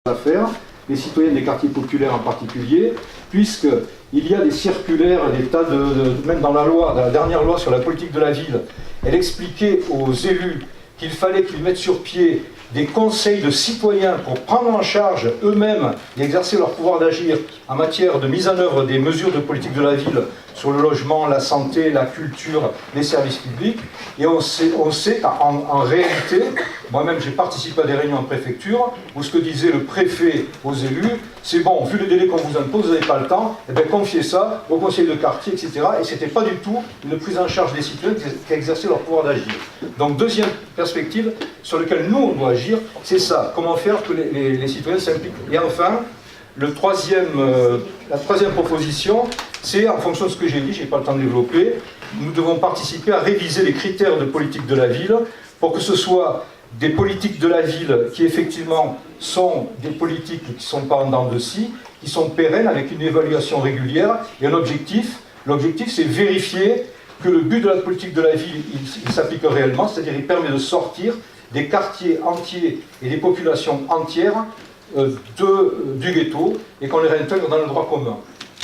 à faire, les citoyens des quartiers populaires en particulier, puisqu'il y a des circulaires, des tas même dans la loi, dans la dernière loi sur la politique de la ville, elle expliquait aux élus qu'il fallait qu'ils mettent sur pied des conseils de citoyens pour prendre en charge eux-mêmes et exercer leur pouvoir d'agir en matière de mise en œuvre des mesures de politique de la ville sur le logement, la santé, la culture, les services publics. Et on sait qu'en réalité, moi-même j'ai participé à des réunions en préfecture où ce que disait le préfet aux élus, c'est bon, vu le délai qu'on vous impose, vous n'avez pas le temps, et bien confiez ça au conseil de quartier, etc. Et ce n'était pas du tout une prise en charge des citoyens qui exerçaient leur pouvoir d'agir. Donc deuxième perspective sur laquelle nous on doit agir, c'est ça, comment faire que les citoyens s'impliquent. Et enfin, la troisième proposition, c'est en fonction de ce que j'ai dit, je n'ai pas le temps de développer, nous devons participer à réviser les critères de politique de la ville pour que ce soit des politiques de la ville qui effectivement sont des politiques qui ne sont pas en dents de scie, qui sont pérennes avec une évaluation régulière et un objectif. L'objectif c'est vérifier que le but de la politique de la ville il s'applique réellement, c'est-à-dire il permet de sortir des quartiers entiers et des populations entières du ghetto et qu'on les réintègre dans le droit commun.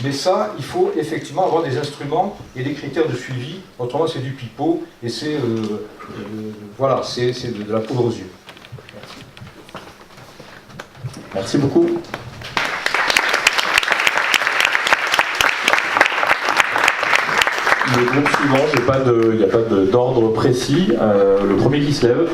Mais ça, il faut effectivement avoir des instruments et des critères de suivi, autrement c'est du pipeau et c'est voilà, c'est de la poudre aux yeux. Merci beaucoup. Le groupe suivant, il n'y a pas d'ordre précis. Le premier qui se lève.